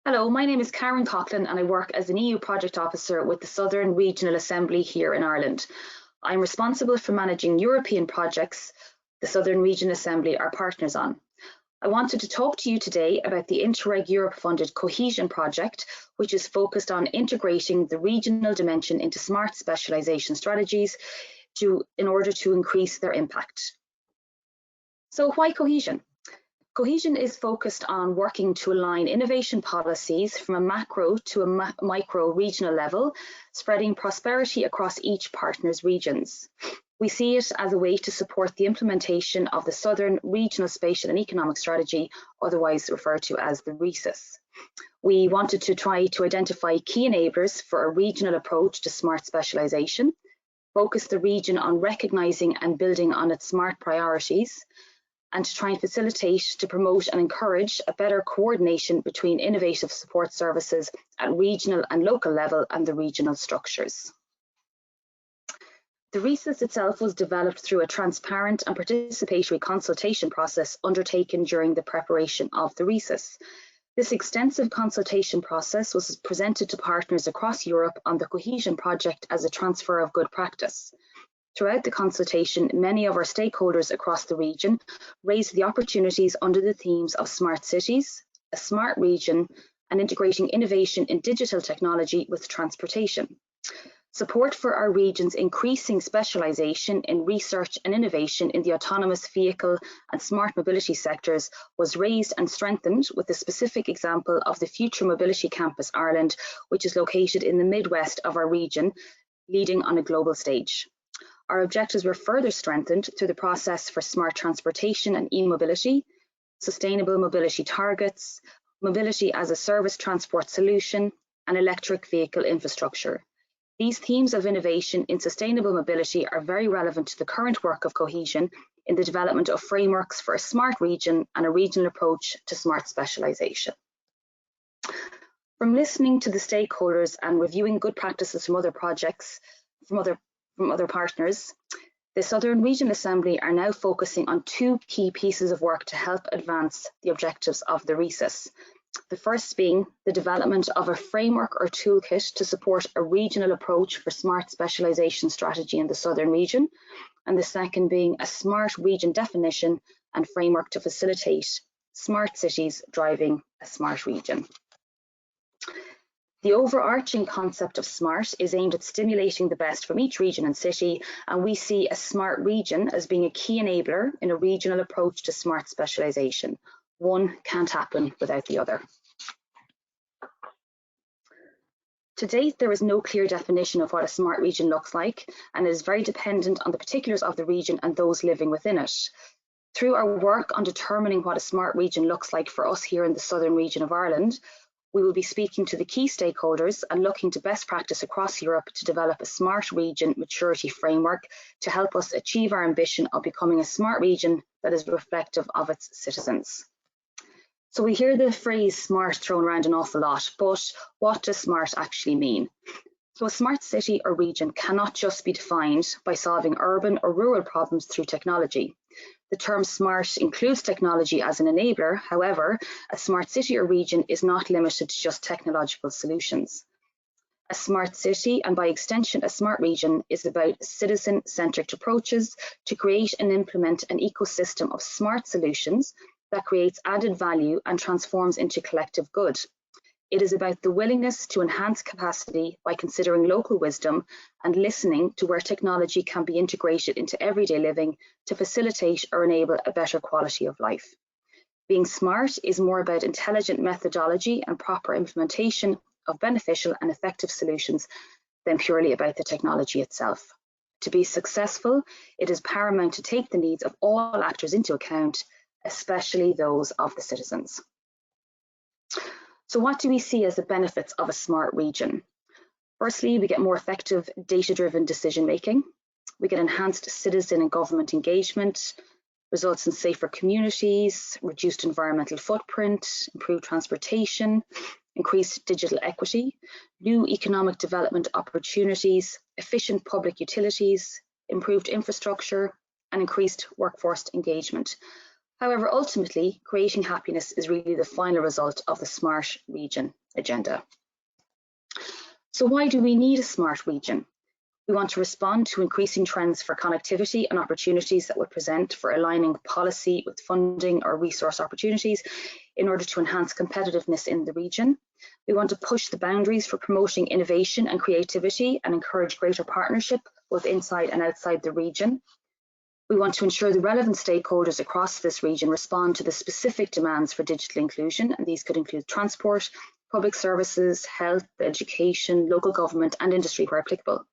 Hello, my name is Karen Coughlin and I work as an EU Project Officer with the Southern Regional Assembly here in Ireland. I'm responsible for managing European projects the Southern Regional Assembly are partners on. I wanted to talk to you today about the Interreg Europe-funded Cohesion project, which is focused on integrating the regional dimension into smart specialisation strategies in order to increase their impact. So why cohesion? Cohesion is focused on working to align innovation policies from a macro to a micro regional level, spreading prosperity across each partner's regions. We see it as a way to support the implementation of the Southern Regional Spatial and Economic Strategy, otherwise referred to as the RESIS. We wanted to try to identify key enablers for a regional approach to smart specialisation, focus the region on recognising and building on its smart priorities, and to try and facilitate, to promote and encourage a better coordination between innovative support services at regional and local level and the regional structures. The RESIS itself was developed through a transparent and participatory consultation process undertaken during the preparation of the RESIS. This extensive consultation process was presented to partners across Europe on the Cohesion project as a transfer of good practice. Throughout the consultation, many of our stakeholders across the region raised the opportunities under the themes of smart cities, a smart region, and integrating innovation in digital technology with transportation. Support for our region's increasing specialisation in research and innovation in the autonomous vehicle and smart mobility sectors was raised and strengthened with the specific example of the Future Mobility Campus Ireland, which is located in the Midwest of our region, leading on a global stage. Our objectives were further strengthened through the process for smart transportation and e-mobility, sustainable mobility targets, mobility as a service transport solution, and electric vehicle infrastructure. These themes of innovation in sustainable mobility are very relevant to the current work of Cohesion in the development of frameworks for a smart region and a regional approach to smart specialisation. From listening to the stakeholders and reviewing good practices from other projects, from other partners, the Southern Regional Assembly are now focusing on two key pieces of work to help advance the objectives of the RESIS. The first being the development of a framework or toolkit to support a regional approach for smart specialisation strategy in the Southern region, and the second being a smart region definition and framework to facilitate smart cities driving a smart region. The overarching concept of smart is aimed at stimulating the best from each region and city, and we see a smart region as being a key enabler in a regional approach to smart specialisation. One can't happen without the other. To date, there is no clear definition of what a smart region looks like, and it is very dependent on the particulars of the region and those living within it. Through our work on determining what a smart region looks like for us here in the Southern region of Ireland, we will be speaking to the key stakeholders and looking to best practice across Europe to develop a smart region maturity framework to help us achieve our ambition of becoming a smart region that is reflective of its citizens. So we hear the phrase smart thrown around an awful lot, but what does smart actually mean? So a smart city or region cannot just be defined by solving urban or rural problems through technology. The term smart includes technology as an enabler. However, a smart city or region is not limited to just technological solutions. A smart city, and by extension a smart region, is about citizen-centric approaches to create and implement an ecosystem of smart solutions that creates added value and transforms into collective good. It is about the willingness to enhance capacity by considering local wisdom and listening to where technology can be integrated into everyday living to facilitate or enable a better quality of life. Being smart is more about intelligent methodology and proper implementation of beneficial and effective solutions than purely about the technology itself. To be successful, it is paramount to take the needs of all actors into account, especially those of the citizens. So what do we see as the benefits of a smart region? Firstly, we get more effective data-driven decision-making. We get enhanced citizen and government engagement, results in safer communities, reduced environmental footprint, improved transportation, increased digital equity, new economic development opportunities, efficient public utilities, improved infrastructure, and increased workforce engagement. However, ultimately, creating happiness is really the final result of the Smart Region agenda. So why do we need a smart region? We want to respond to increasing trends for connectivity and opportunities that would present for aligning policy with funding or resource opportunities in order to enhance competitiveness in the region. We want to push the boundaries for promoting innovation and creativity and encourage greater partnership both inside and outside the region. We want to ensure the relevant stakeholders across this region respond to the specific demands for digital inclusion, and these could include transport, public services, health, education, local government and industry where applicable.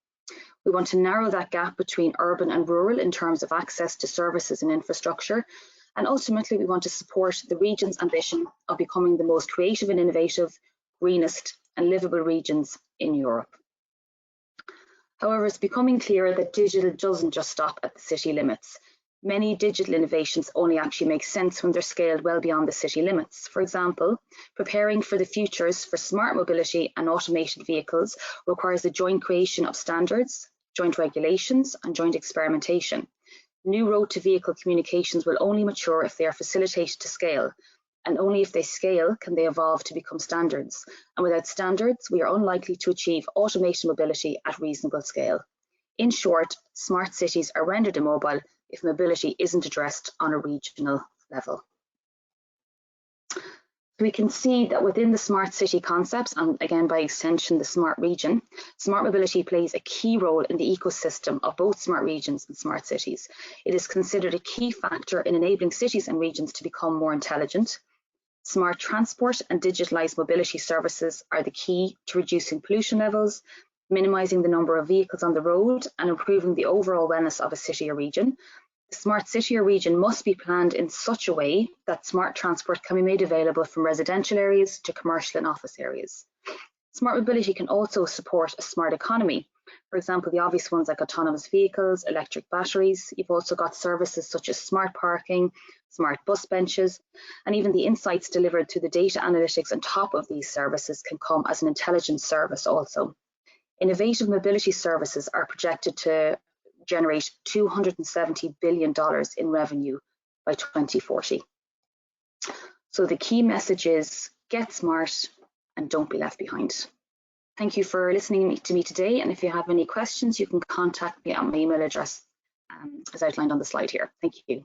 We want to narrow that gap between urban and rural in terms of access to services and infrastructure. And ultimately, we want to support the region's ambition of becoming the most creative and innovative, greenest and livable regions in Europe. However, it's becoming clear that digital doesn't just stop at the city limits. Many digital innovations only actually make sense when they're scaled well beyond the city limits. For example, preparing for the futures for smart mobility and automated vehicles requires the joint creation of standards, joint regulations and joint experimentation. New road-to-vehicle communications will only mature if they are facilitated to scale, and only if they scale can they evolve to become standards. And without standards, we are unlikely to achieve automated mobility at reasonable scale. In short, smart cities are rendered immobile if mobility isn't addressed on a regional level. We can see that within the smart city concepts, and again by extension the smart region, smart mobility plays a key role in the ecosystem of both smart regions and smart cities. It is considered a key factor in enabling cities and regions to become more intelligent. Smart transport and digitalised mobility services are the key to reducing pollution levels, minimising the number of vehicles on the road and improving the overall wellness of a city or region. The smart city or region must be planned in such a way that smart transport can be made available from residential areas to commercial and office areas. Smart mobility can also support a smart economy. For example, the obvious ones like autonomous vehicles, electric batteries. You've also got services such as smart parking, smart bus benches, and even the insights delivered through the data analytics on top of these services can come as an intelligence service also. Innovative mobility services are projected to generate $270 billion in revenue by 2040. So the key message is get smart and don't be left behind. Thank you for listening to me today, and if you have any questions, you can contact me at my email address as outlined on the slide here. Thank you.